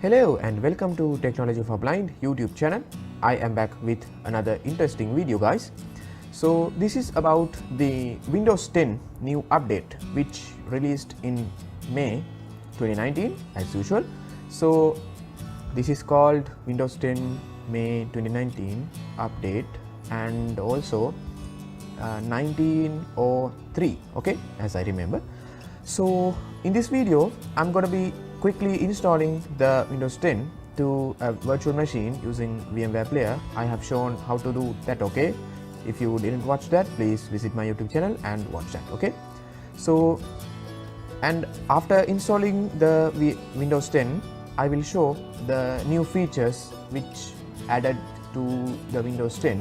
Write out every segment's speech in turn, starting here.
Hello and welcome to Technologyforblind YouTube channel. I am back with another interesting video, guys. So this is about the Windows 10 new update which released in May 2019 as usual. So this is called Windows 10 May 2019 update and also 1903, okay, as I remember. So in this video I'm going to be quickly installing the Windows 10 to a virtual machine using VMware Player. I have shown how to do that, okay. If you didn't watch that, please visit my YouTube channel and watch that, okay. So, and after installing the Windows 10, I will show the new features which added to the Windows 10.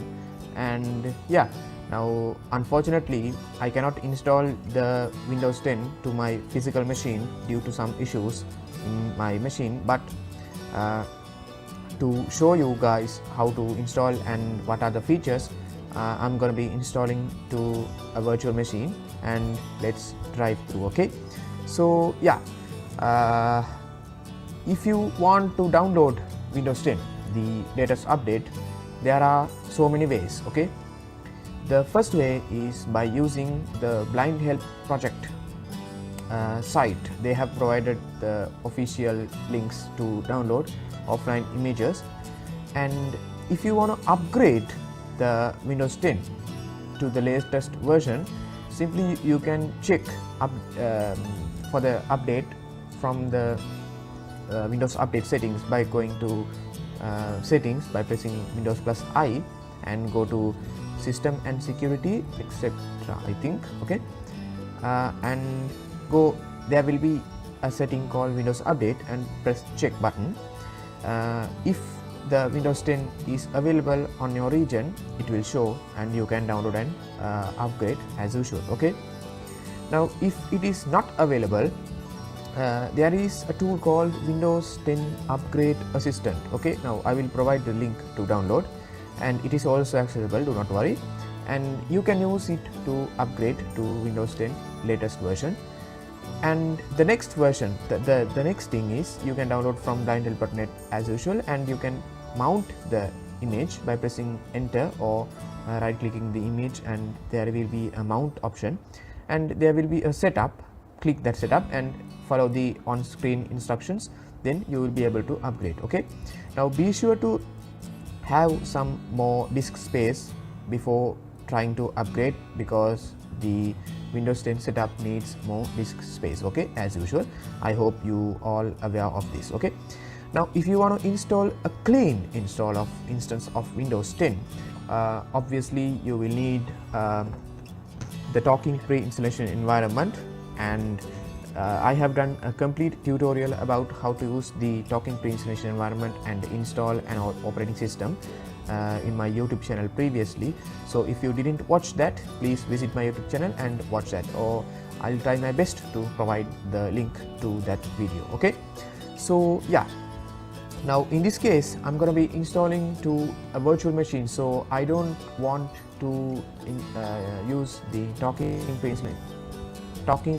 And yeah, now unfortunately I cannot install the Windows 10 to my physical machine due to some issues in my machine, but to show you guys how to install and what are the features, I'm going to be installing to a virtual machine and let's drive through, okay. So yeah, if you want to download Windows 10, the latest update, there are so many ways, okay. The first way is by using the Blind Help project site. They have provided the official links to download offline images, and if you want to upgrade the Windows 10 to the latest version, simply you can check up for the update from the Windows Update settings by going to settings by pressing Windows plus I and go to System and Security, etc. I think, okay, and go. There will be a setting called Windows Update and press check button. If the Windows 10 is available on your region, it will show and you can download and upgrade as usual, okay. Now if it is not available, there is a tool called Windows 10 Upgrade Assistant, okay. Now I will provide the link to download, and it is also accessible, do not worry, and you can use it to upgrade to Windows 10 latest version. And the next version, the next thing is you can download from blindhelp.net as usual, and you can mount the image by pressing enter or right clicking the image, and there will be a mount option and there will be a setup. Click that setup and follow the on-screen instructions, then you will be able to upgrade, okay. Now be sure to have some more disk space before trying to upgrade, because the Windows 10 setup needs more disk space, okay, as usual. I hope you all aware of this, okay. Now if you want to install a clean install of instance of Windows 10, obviously you will need the talking pre-installation environment, and I have done a complete tutorial about how to use the talking pre-installation environment and install an operating system in my YouTube channel previously. So if you didn't watch that, please visit my YouTube channel and watch that, or I'll try my best to provide the link to that video, okay. So yeah, now in this case I'm going to be installing to a virtual machine, so I don't want to use the talking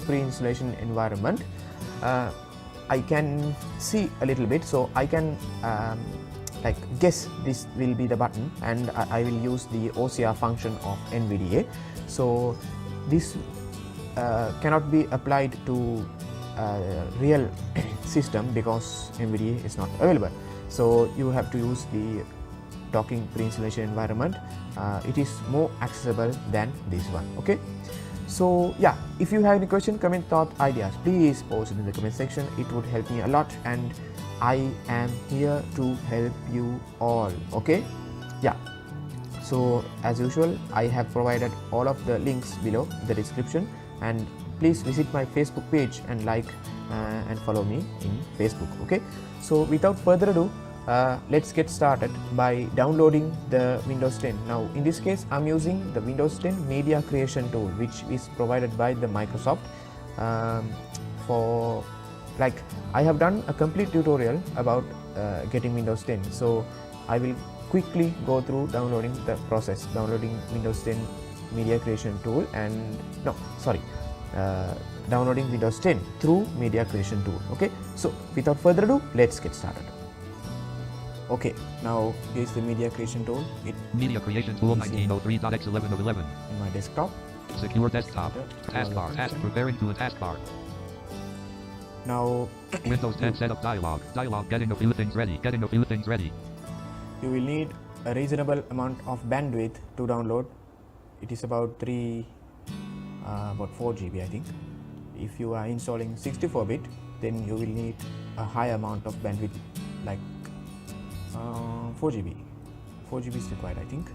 pre-installation environment. I can see a little bit, so I can like guess this will be the button, and I will use the OCR function of NVDA. So this cannot be applied to real system because NVDA is not available, so you have to use the talking pre-installation environment. It is more accessible than this one, okay. So yeah, if you have any question, comment, thought, ideas, please post it in the comment section. It would help me a lot, and I am here to help you all, okay. Yeah, so as usual I have provided all of the links below the description, and please visit my Facebook page and like and follow me in Facebook, okay. So without further ado, let's get started by downloading the Windows 10. Now in this case I'm using the Windows 10 media creation tool, which is provided by the Microsoft. For like I have done a complete tutorial about getting Windows 10, so I will quickly go through downloading the process, downloading Windows 10 media creation tool, and downloading Windows 10 through media creation tool, okay. So without further ado, let's get started. Okay, now here's the media creation tool. Media creation tool 1903.x11 in my desktop. Secure desktop. Taskbar. Task preparing to a taskbar. Now Windows 10 setup dialog. Dialog getting a few things ready. Getting a few things ready. You will need a reasonable amount of bandwidth to download. It is about 4 GB I think. If you are installing 64-bit, then you will need a high amount of bandwidth, like 4 GB. 4 GB is required, I think.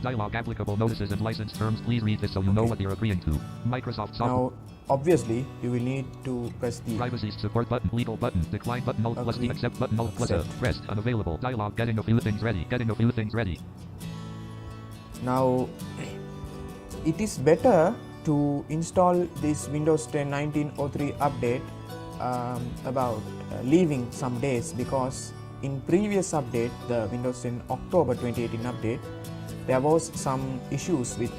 Dialog applicable notices and license terms. Please read this so you know what you're agreeing to. Microsoft software. Now, obviously, you will need to press the privacy support button, legal button, decline button, alt plus the accept button, alt plus pressed, unavailable. Dialog getting a few things ready. Getting a few things ready. Now, it is better to install this Windows 10 1903 update about leaving some days, because in previous update, the Windows 10 October 2018 update, there was some issues with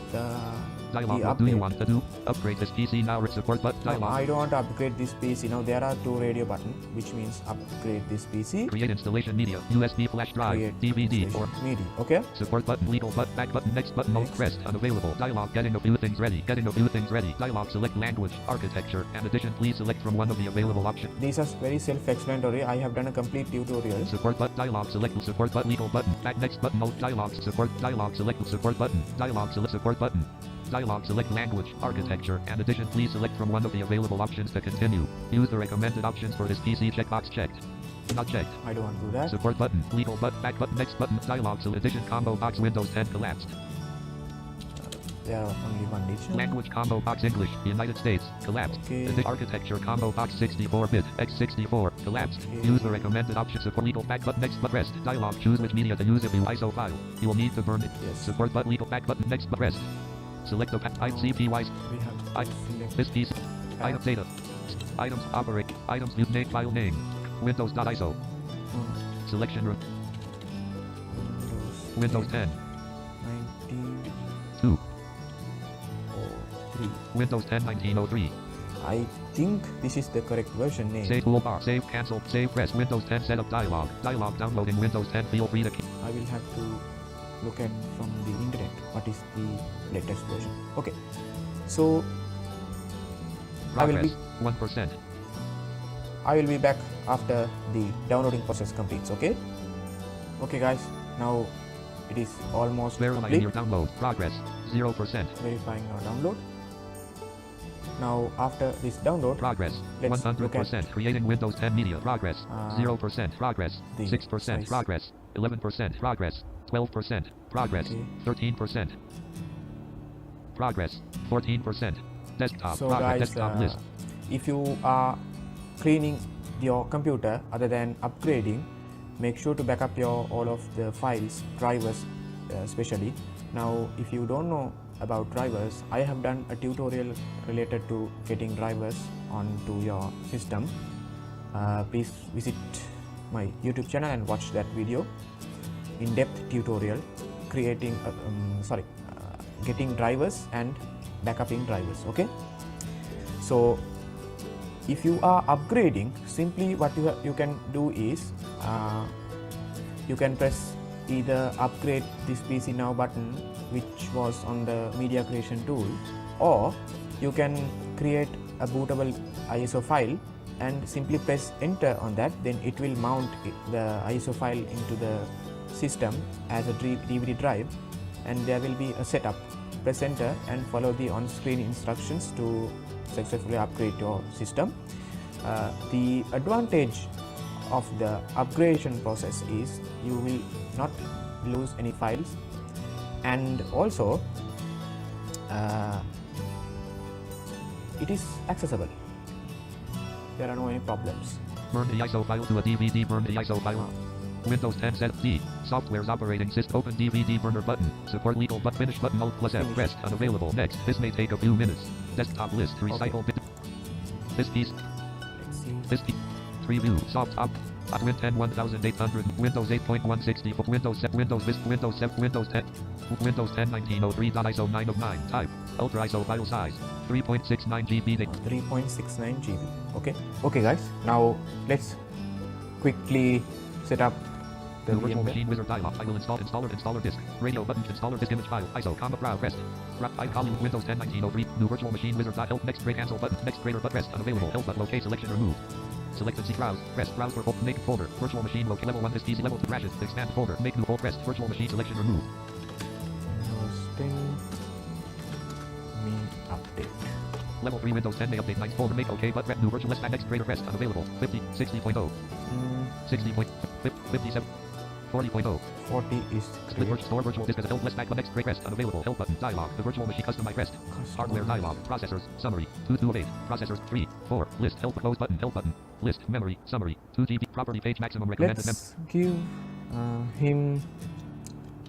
dialog. What do you want to do? Upgrade this PC now. Support button. Dialog. No, I don't want to upgrade this PC. Now there are 2 radio buttons, which means upgrade this PC. Create installation media. USB flash drive. Create DVD or media. Okay. Support button. Legal button. Back button. Next button. Alt pressed. Unavailable. Dialog. Getting a few things ready. Getting a few things ready. Dialog. Select language, architecture, and addition. Please select from one of the available options. These are very self-explanatory. I have done a complete tutorial. Support button. Dialog. Select support button. Legal button. Back next button. Alt dialog. Support. Dialog. Select support button. Dialog. Select support button. Dialog. Select language, architecture, and addition. Please select from one of the available options to continue. Use the recommended options for this PC. Checkbox checked. Not checked. I don't want to do that. Support button. Legal button. Back button. Next button. Dialog. Addition combo box. Windows 10 collapsed. There are only one addition. Language combo box English. United States. Collapsed. Okay. Architecture combo box 64-bit. x64. Collapsed. Okay. Use the recommended options for legal back button. Next button. Pressed. Dialog. Choose which media to use if you ISO file. You will need to burn it. Yes. Support button. Legal back button. Next button. Pressed. Select the ICPY. We have to select this piece. Item data. Items operate. Items view name file name. Windows.iso. Selection room. Windows 10. 1903. Windows 10 1903. I think this is the correct version name. Save toolbar. Save cancel. Save press. Windows 10 setup dialog. Dialog downloading Windows 10. Feel free to. I will have to look at from the internet what is the latest version. Okay, so progress 1%. I will be back after the downloading process completes. Okay guys, now it is almost verifying complete. your download. Progress 0%. Verifying our download. Now after this download, progress 100%. Creating Windows 10 media. Progress 0%. Progress 6%. Progress 11%. Progress 12%. Progress 13%. Progress 14%. Desktop. So progress. guys, Desktop list. if you are cleaning your computer other than upgrading, make sure to back up all of the files, drivers especially. Now if you don't know about drivers, I have done a tutorial related to getting drivers onto your system. Please visit my YouTube channel and watch that video. In-depth tutorial creating getting drivers and backupping drivers. Okay, so if you are upgrading, simply what you can do is you can press either upgrade this PC now button, which was on the media creation tool, or you can create a bootable ISO file and simply press enter on that. Then it will mount the ISO file into the system as a DVD drive, and there will be a setup. Press enter and follow the on-screen instructions to successfully upgrade your system. The advantage of the upgradation process is you will not lose any files, and also it is accessible. There are no any problems. Burn the ISO file to a DVD. Burn the ISO file. Windows 10 set D. Software's operating system. Open DVD burner button. Support legal but finish button. Alt plus F pressed. Unavailable. Next. This may take a few minutes. Desktop list. Recycle bit. This piece. Let's see. This piece. Preview. Soft op. Win 10 1800. Windows 8.164. Windows 7. Windows Vista. Windows 7. Windows 10. Windows 10 1903.ISO 9 of 9. Type. Ultra ISO file size. 3.69 GB. 3.69 GB. Okay guys, now let's quickly set up the New virtual VMware. machine wizard dialog. I will install installer disk. Radio button. Installer disk image file. ISO. Comma brow pressed. Column Windows 10 1903. New virtual machine wizard help. Next break cancel button. Next greater but pressed. Unavailable. Help but locate selection removed. Select and see browse. Press browse for make folder. Virtual machine locate level 1 is easy level 2 crashes. Expand folder. Make new folder. Pressed. Virtual machine selection removed. Hosting me update. Level 3 Windows 10 may update 9 folder. Make OK but new virtual next greater pressed. Unavailable. 50 60.0. 60.57 40.0. 40 is Split virtual store virtual disk as a help less back but next break pressed. Unavailable. Help button. Dialog. The virtual machine custom by pressed. Hardware dialog. Processors. Summary. 2 of 8. Processors. 3. 4. List. Help close button. Help button. List. Memory. Summary. 2 GB. Property page maximum recommended. Let's give him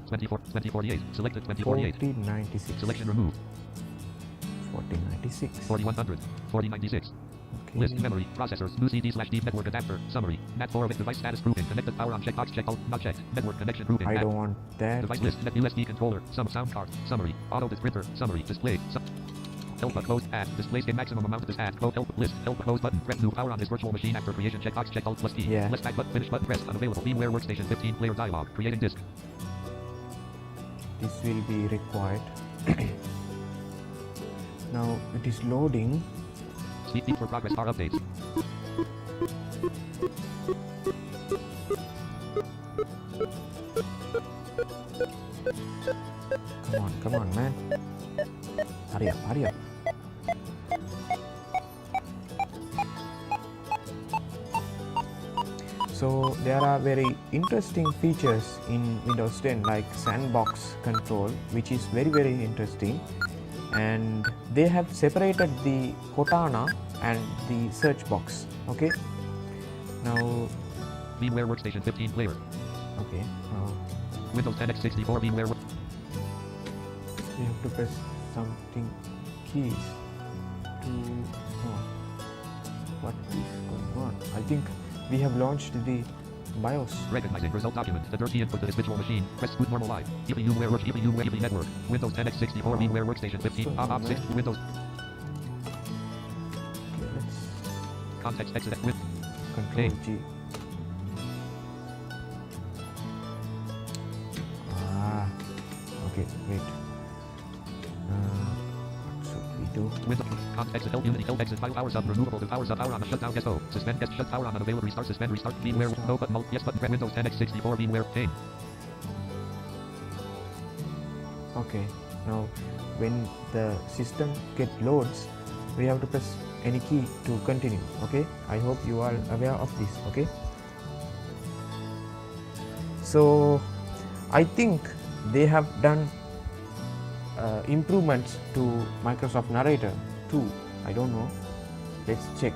2048. Selected 2048. 4096. Selection removed. 4096. 4100. 4096. Okay. List memory. Processors. New CD/D network adapter. Summary. NAT 4 of it. Device status proving. Connected power on checkbox checked out. Not checked. Network connection proving. I don't want that. Device list. Net USB controller. Some sound card. Summary. Auto disk printer. Summary. Display. Help but close. Add. Displays a maximum amount of this add. Help list. Help close button. Press new power on this virtual machine after creation. Checkbox checked out plus key. Yeah. Less back button. Finish button pressed. Unavailable. VMware Workstation 15 player dialog. Creating disk. This will be required. Now it is loading. Speed for progress bar updates. Come on, man. Hurry up. So there are very interesting features in Windows 10 like sandbox control, which is very interesting, and they have separated the Cortana and the search box. Okay, now VMware Workstation 15 player. okay, now Windows 10 x64 VMware. we have to press something keys to what is going on. I think we have launched the BIOS. Recognizing result document. The dirty input to this virtual machine. Press boot normal live. EPU network. Windows 10 x64 VMware Workstation 15. Op 6 Windows. Okay, let's Context exit with Control G. Okay, wait. What should we do? Windows. Exit help unity help exit file power sub removable the power sub power on shutdown SO. Suspend guest shut power on unavailable restart suspend restart VMware no button alt yes button Windows 10 x64 VMware pane. Okay, now when the system loads, we have to press any key to continue. Okay, I hope you are aware of this. Okay, so I think they have done improvements to Microsoft Narrator too. I don't know, let's check.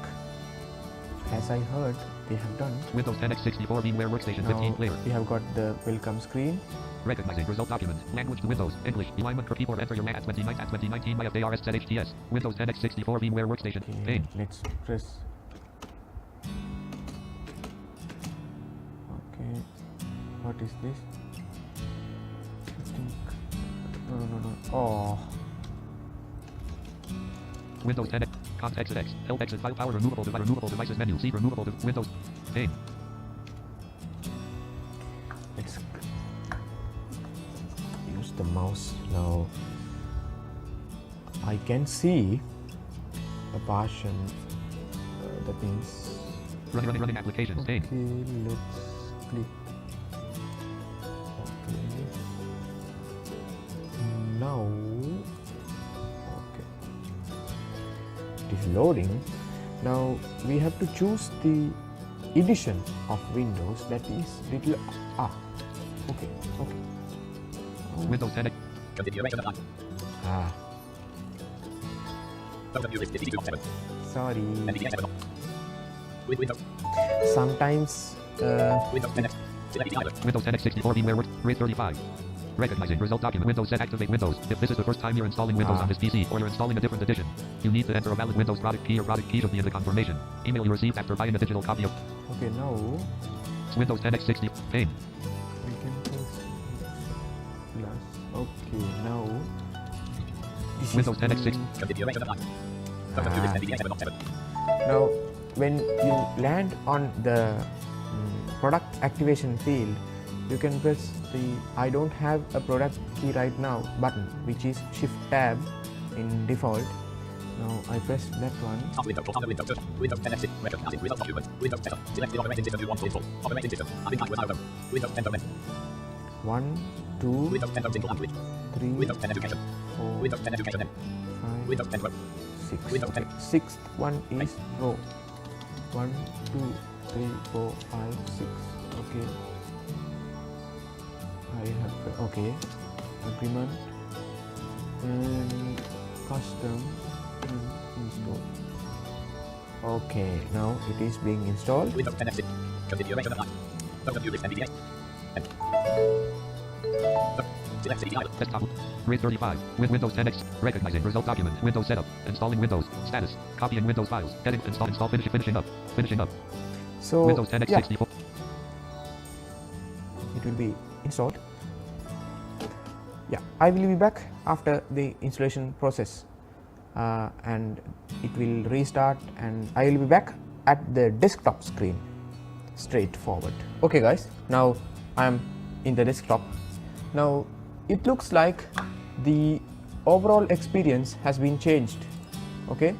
As I heard, they have done. Windows 10 x64 VMware Workstation 15 player. We have got the welcome screen. Recognizing result document. Language to Windows. English. Alignment for keyboard. Enter your at 2019 by FARS ZHTS. Windows 10 x64 VMware Workstation. Okay, Pane. let's press. Okay, what is this? I think. No. Oh. Windows 10 exit X. Help exit file power removable devices menu. See removable Windows. Pane. Let's use the mouse now. I can see a partition. That means. Running applications. Okay, Pane. let's click. Okay. Now. Okay. It is loading. Now we have to choose the edition of Windows that is little. Okay. Windows 10 X. Sorry. Sometimes Windows 10 x64 VMware RAID 35. Recognizing result document. Windows set activate Windows. If this is the first time you're installing Windows on this PC or you're installing a different edition, you need to enter a valid Windows product key or product key should be in the confirmation email you received after buying a digital copy of. Okay, now Windows 10 x60 pane. we can press plus. Okay, now this Windows is 10 x60. Now when you land on the product activation field, you can press the I don't have a product key right now button, which is Shift Tab in default. Now I press that one. Start window, or window, Windows 10 F6, record, as in result document, Windows 10, select the operating system you want to install, operating system, adding without them, Windows 10 domain, 1, 2, Windows 10 single language, 3, Windows 10 education, 4, Windows 10 education name, 5, Windows 10 web, 6. Windows Okay. 10. Sixth one is row. 1, 2, 3, 4, 5, 6. Okay. I have okay. Agreement and custom and install. Okay, now it is being installed. Windows 10 F6, configuration applied, overview list NVDA, and select CDI, Desktop. Grid 35. With Windows 10X. Recognizing result document. Windows setup. Installing Windows. Status. Copying Windows files. Heading. Install. Finishing up. Finishing up. So Windows 10X yeah, 64. it will be installed. Yeah, I will be back after the installation process, and it will restart, and I will be back at the desktop screen. Straightforward. Okay guys, now I am in the desktop. Now it looks like the overall experience has been changed. Okay,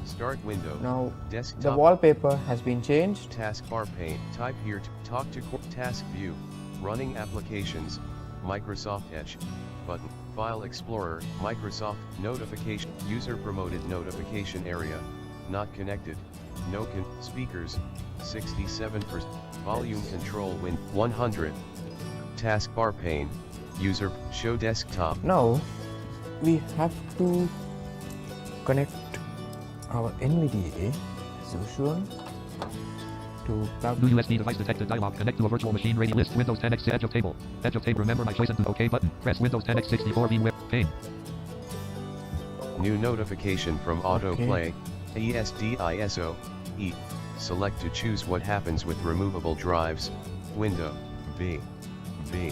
Start window. now Desktop. the wallpaper has been changed. Taskbar pane. Type here to talk to task view. Running applications. Microsoft Edge. Button. File Explorer. Microsoft. Notification. User promoted notification area. Not connected. No speakers. 67%. Volume control win 100. Taskbar pane. User show desktop. Now we have to connect our NVDA as usual to plug. New USB device detected dialog. Connect to a virtual machine radio list. Windows 10X edge of table. Edge of table. Remember my choice and do OK button. Press Windows 10X 64 VMware pane. New notification from autoplay. ESDISO. E. Select to choose what happens with removable drives. Window. V. V.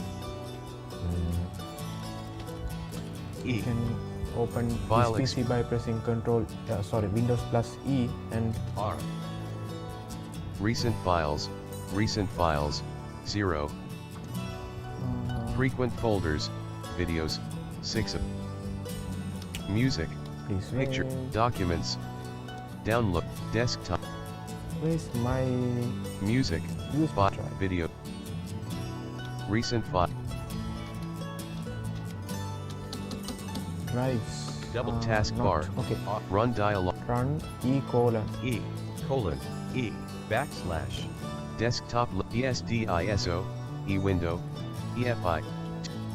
You E. can open File this PC by pressing Windows plus E and R. Recent files. Recent files. 0. Frequent folders. Videos. 6 of. Music. please Picture. wait. Documents. Download. Desktop. Where's my Music. USB File. drive? Video. Recent file. Drives. Double not. taskbar. Okay. Run dialog. Run E:. E. E. Backslash. Desktop. ESDISO. E window. EFI.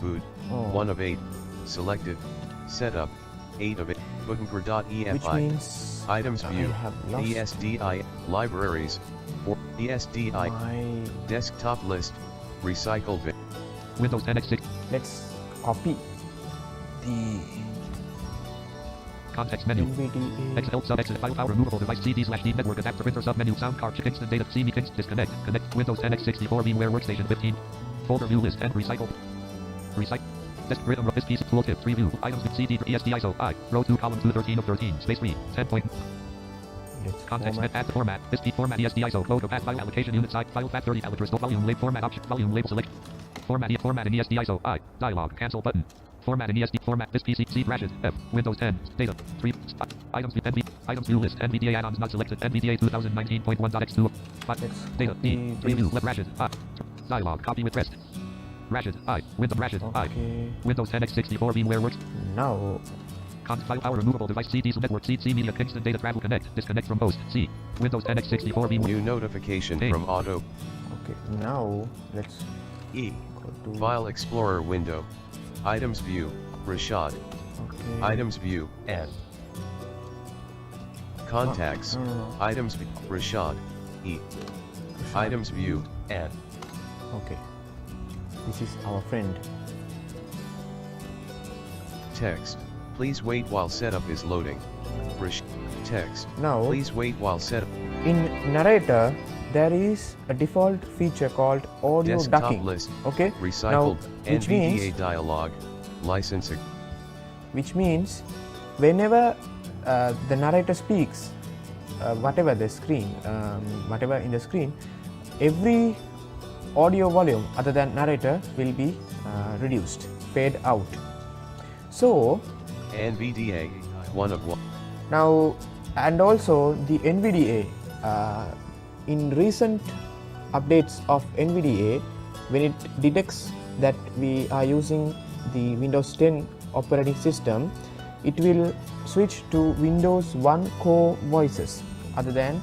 Boot. Oh. 1 of 8. Selected. Setup. 8 of 8. Which Bookenker.EFI. means Items I view. have lost ESDI. Libraries. For ESDI. my. Desktop list. Recycle bit. Windows 10X 6. Let's copy the Context menu. NVDA. X help sub exit file removable device CD/D network adapter printer sub menu sound card instant data CD fix disconnect connect Windows 10 x64 VMware workstation 15 folder view list and recycle desk rhythm this piece tooltip 3 view items with CD ESD ISO I row 2 column 2 13 of 13 space 3 10 point Let's context format. add the format this piece format ESD ISO load of path file allocation unit size file fat 30 address volume label format option volume label select format in ESD ISO I dialog cancel button. Format in ESD format this PC C Rashad F Windows 10 data 3 items items view list NVDA add-ons not selected NVDA 2019.1.x2 Let's data copy D 3 view this. left Rashad I dialog copy with rest Rashad I Windows Rashad I Okay. Windows 10 x64 VMware works Now file power removable device CDs network C media Kingston data travel connect disconnect from host C Windows 10 x64 VMware New notification Hey. from auto. okay. Now let's E. go to File Explorer window. Items view. Rashad. Okay. Items view. N. Contacts. No. Items view. Rashad. E. Items view. N. Okay. This is our friend. Text. Please wait while setup is loading. Text. Now Please wait while setup. in Narrator there is a default feature called audio Desktop ducking. list. Okay. Recycled. which NVDA means- dialog. Licensing. Which means whenever the narrator speaks, whatever in the screen, every audio volume other than narrator will be reduced, fade out. So NVDA 1 of 1. now, and also the NVDA, in recent updates of NVDA, when it detects that we are using the Windows 10 operating system, it will switch to Windows 1 core voices other than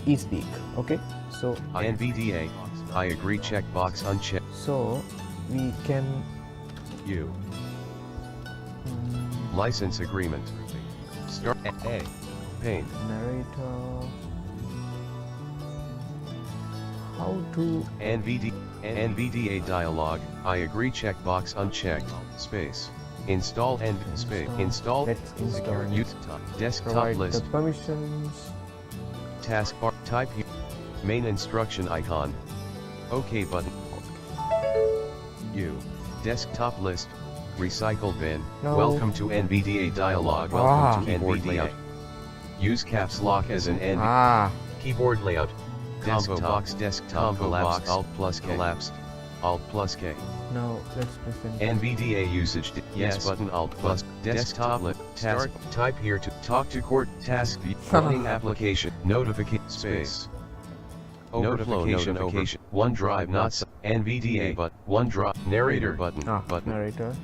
eSpeak. Okay, so NVDA, I agree checkbox unchecked. so we can License agreement. Start A. Pane. narrator. How to NVDA dialog, I agree checkbox unchecked, space. Install space. Install. Let's install. Desktop Provide list. the permissions. Taskbar. Type here. Main instruction icon. OK button. Desktop list. Recycle bin. No. Welcome to NVDA dialog. Welcome to keyboard layout. Use caps lock as an N. Keyboard layout. Combo box desktop collapsed. Alt plus collapsed. Alt plus K. Now let's present NVDA usage. Yes button. Alt plus desktop task. Type here to talk to court task view. Running application notification space. Notification. OneDrive not NVDA but OneDrive narrator button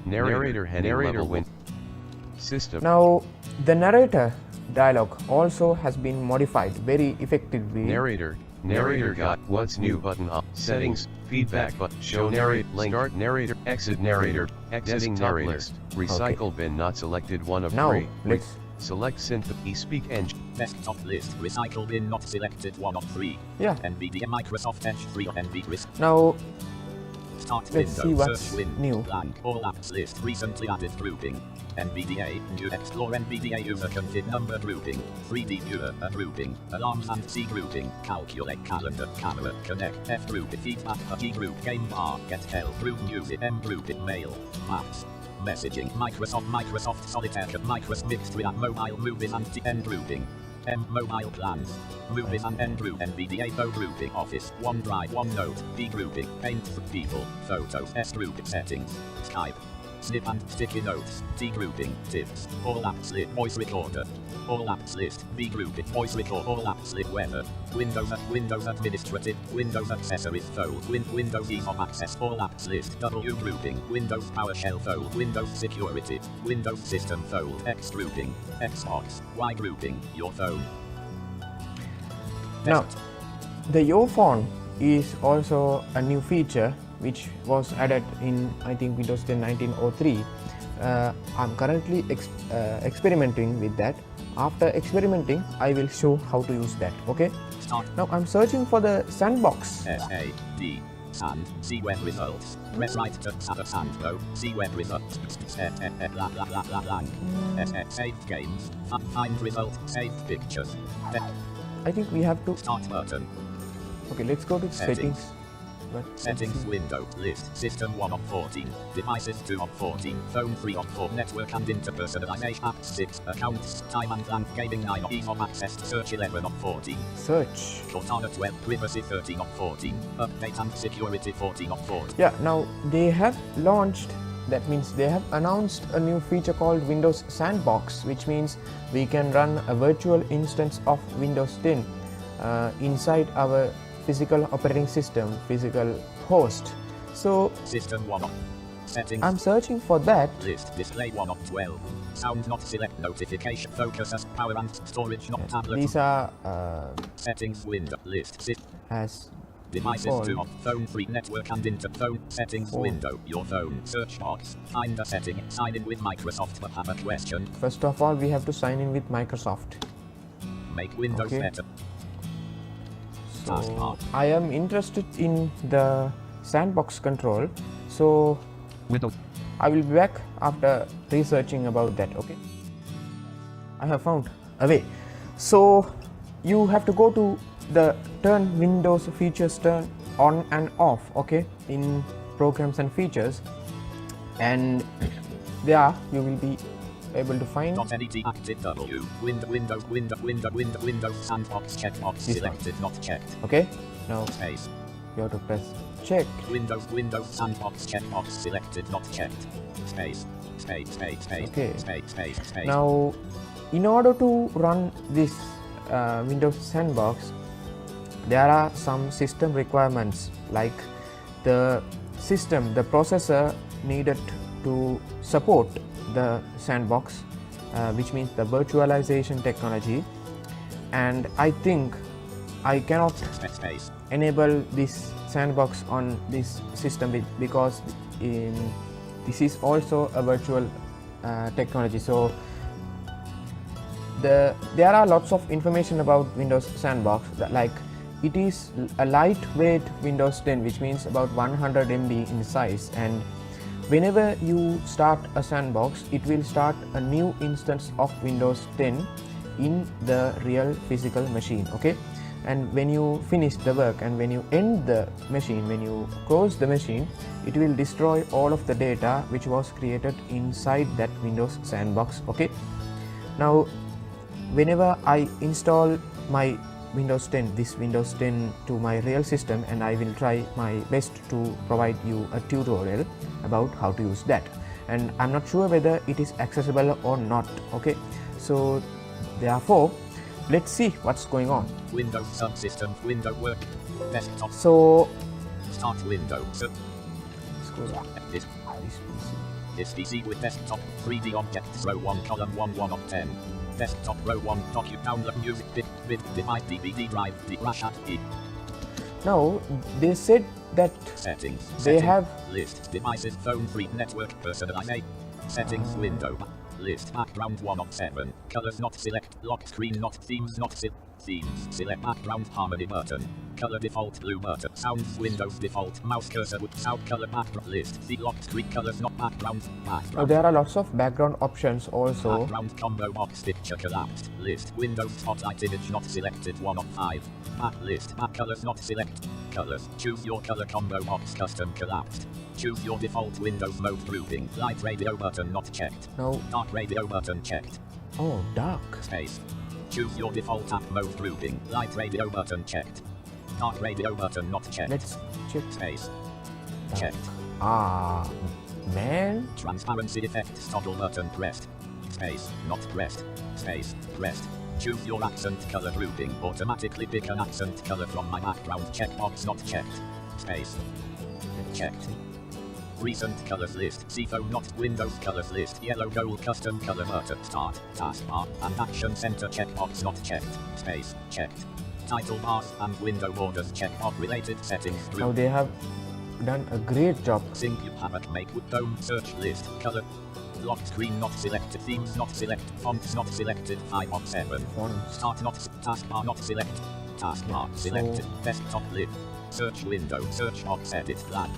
narrator win system. Now the narrator dialog also has been modified very effectively. Narrator got what's new button up. Settings, feedback button, show narrate, link, start narrator, exit narrator, exiting narrator, list, recycle bin not selected 1 of 3. Now let's select synth eSpeak engine. Desktop list, recycle bin not selected 1 of 3. Yeah. NVIDIA Microsoft Edge 3 of NV. Now Start let's window, see what's search win, new. blank, all apps list, recently added grouping. NVDA, new explore NVDA user config number grouping, 3D viewer, a grouping, alarms and C grouping, calculate calendar, camera, connect, F group, feedback, a G group, game bar, get help, group music, M group, mail, maps, messaging, Microsoft Solitaire, Microsoft mixed with mobile movies and N grouping. M mobile plans, movies and N group, NVDA O grouping, Office, OneDrive, OneNote, B grouping, Paint, people, photos, S group, settings, Skype, Snip and sticky notes, T grouping, tips, all apps list, voice recorder, all apps list, B grouping, voice record, all apps list, weather, Windows administrative, Windows accessories fold, Windows ease of access, all apps list, W grouping, Windows PowerShell fold, Windows security, Windows system fold, X grouping, Xbox, Y grouping, your phone. Now the Your Phone is also a new feature which was added in I think Windows 10 1903. I'm currently experimenting with that. After experimenting, I will show how to use that. Okay. Now I'm searching for the sandbox. S-A-D, sand, see web results. Press right to sandbox, see web results. Saved games, find results, saved pictures. I think we have to Start button. Okay, let's go to settings. Settings window, list, system 1 of 14, devices 2 of 14, phone 3 of 4, network and interpersonalization, apps 6, accounts, time and land, gaming 9 of ease of access, search 11 of 14, search. Cortana 12, privacy 13 of 14, update and security 14 of 14. Yeah, now they have launched, that means they have announced a new feature called Windows Sandbox, which means we can run a virtual instance of Windows 10 inside our physical operating system, physical host. So system 1 of settings. I'm searching for that. List display 1 of 12. Sound not select notification focus as power and storage not tablet. These are settings window list as devices default. 2 of phone 3 network and interphone settings window your phone search box find a setting sign in with Microsoft but have a question. First of all we have to sign in with Microsoft. Make Windows better. So I am interested in the sandbox control, so Windows. I will be back after researching about that. Okay, I have found a way. So you have to go to the turn Windows features turn on and off, okay, in programs and features, and there you will be able to find .NET active W Windows sandbox checkbox selected not checked. Okay, now space you have to press check. Windows sandbox checkbox selected, not checked. Space. Okay. Space. Now, in order to run this Windows sandbox, there are some system requirements, like the processor needed to support the sandbox, which means the virtualization technology, and I think I cannot enable this sandbox on this system because this is also a virtual technology. So there are lots of information about Windows sandbox, like it is a lightweight Windows 10, which means about 100 MB in size, and whenever you start a sandbox, it will start a new instance of Windows 10 in the real physical machine. Okay, and when you finish the work and when you end the machine, when you close the machine, it will destroy all of the data which was created inside that Windows sandbox. Okay, now whenever I install my Windows 10, this Windows 10 to my real system, and I will try my best to provide you a tutorial about how to use that, and I'm not sure whether it is accessible or not. Okay, so therefore let's see what's going on. Windows subsystem, window work, desktop. So Start window. This This PC with desktop 3D objects, row 1, column 1 of 10. Desktop row 1, download music with device DVD drive, Rashad E. Now they said that Settings. they have list devices, phone free, network, personalization. Settings window. List background 1 of 7. Colors not select. Lock screen not. Themes not themes. Select background harmony button. Color default blue button. Sounds Windows default. Mouse cursor with sound color background list. See lock screen colors not background. there are lots of background options also. Background combo box picture collapsed. List Windows spotlight image not selected 1 of 5. Back list back colors not select. Colors. Choose your color combo box custom collapsed. Choose your default Windows mode grouping. Light radio button not checked. No. Dark radio button checked. Oh, dark. Space. Choose your default app mode grouping. Light radio button checked. Dark radio button not checked. Let's check. Space. Dark. Checked. Ah, man. Transparency effect toggle button pressed. Space. Not pressed. Space. Pressed. Choose your accent color grouping. Automatically pick an accent color from my background. Checkbox not checked. Space. Checked. Recent colors list. CFO not Windows colors list. Yellow gold custom color button. Start. Taskbar and action center checkbox not checked. Space. Checked. Title bars and window borders checkbox related settings. Now they have done a great job. Sync you haven't make with dome search list. Color. Lock screen not selected. Themes not selected. Fonts not selected. 5 of 7. Fonts. Start not. Taskbar not selected. Taskbar selected. Desktop lid. Search window. Search box edit blank.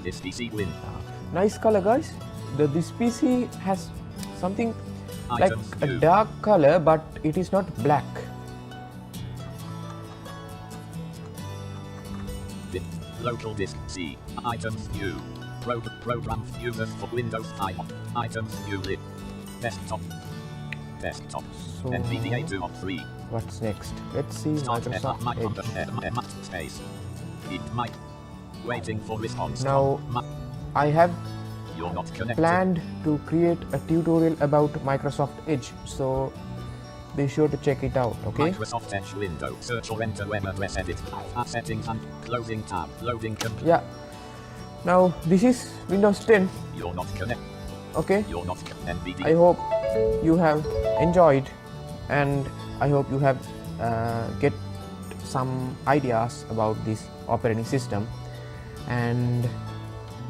This PC win. Nice color, guys. This PC has something like Items a view. dark color, but it is not black. Local disk C. Items view. Program users for Windows 5. Items view lid. Desktop. So NVDA 2 of 3. what's next? Let's see. Start Microsoft Edge. space. It might. Waiting for response. Now I have You're not connected. planned to create a tutorial about Microsoft Edge, so be sure to check it out. Okay. Microsoft Edge window. Search or enter web address edit. Settings and closing tab. Loading complete. Yeah. Now this is Windows 10. You're not connected. Okay. You're not NVDA. I hope you have enjoyed, and I hope you have get some ideas about this operating system. And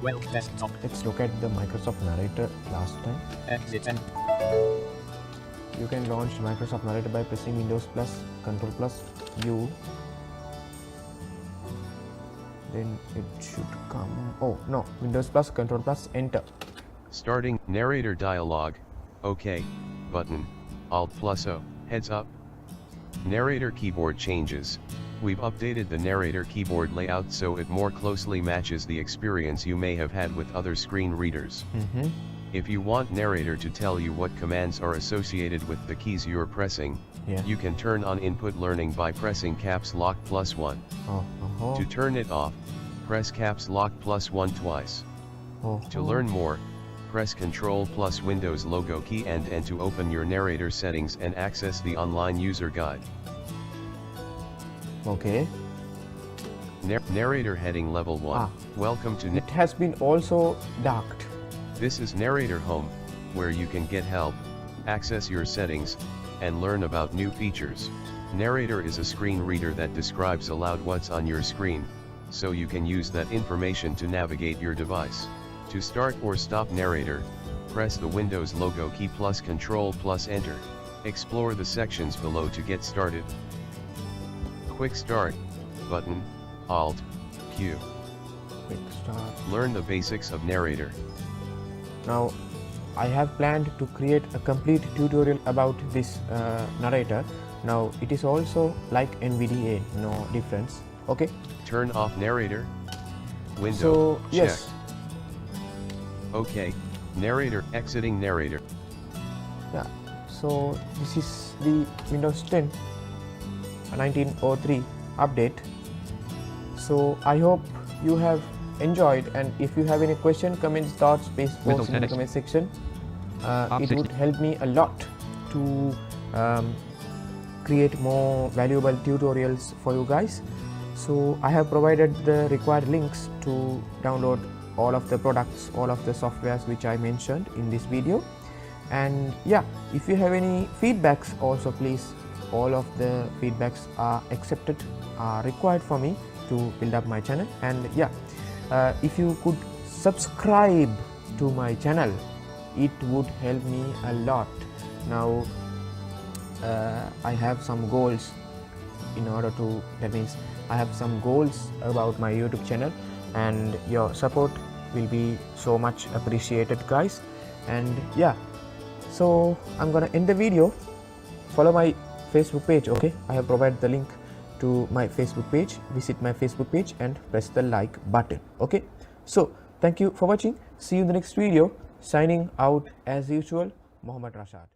Well, desktop. let's look at the Microsoft Narrator last time. Exit and You can launch Microsoft Narrator by pressing Windows plus Control plus U. Then it should come. Oh no, Windows plus Control plus Enter. Starting narrator dialog. OK. Button. Alt plus O. Heads up. Narrator keyboard changes. We've updated the narrator keyboard layout so it more closely matches the experience you may have had with other screen readers. If you want narrator to tell you what commands are associated with the keys you're pressing, you can turn on input learning by pressing caps lock +1. To turn it off, press caps lock +1 twice. To learn more, press Ctrl plus Windows logo key and to open your narrator settings and access the online user guide. Okay. Narrator heading level 1. Welcome to It has been also docked. This is Narrator Home, where you can get help, access your settings, and learn about new features. Narrator is a screen reader that describes aloud what's on your screen, so you can use that information to navigate your device. To start or stop Narrator, press the Windows logo key plus Ctrl plus Enter. Explore the sections below to get started. Quick Start button, Alt, Q. Quick Start. Learn the basics of Narrator. Now, I have planned to create a complete tutorial about this narrator. Now, it is also like NVDA, no difference. Okay. Turn off Narrator. Window. So, check. yes. Okay. Narrator. Exiting Narrator. Yeah. So, this is the Windows 10 1903 update. So, I hope you have enjoyed, and if you have any question, comments, thoughts, please post in the comment section. It would help me a lot to create more valuable tutorials for you guys. So I have provided the required links to download all of the products, all of the softwares which I mentioned in this video. And yeah, if you have any feedbacks also, please, all of the feedbacks are accepted, are required for me to build up my channel. And yeah, if you could subscribe to my channel, it would help me a lot. Now I have some goals in order to, that means I have some goals about my YouTube channel, and your support will be so much appreciated, guys. And yeah, so I'm gonna end the video. Follow my Facebook page. Okay, I have provided the link to my Facebook page. Visit my Facebook page and press the like button. Okay, so thank you for watching. See you in the next video. Signing out as usual, Mohomed Rashad.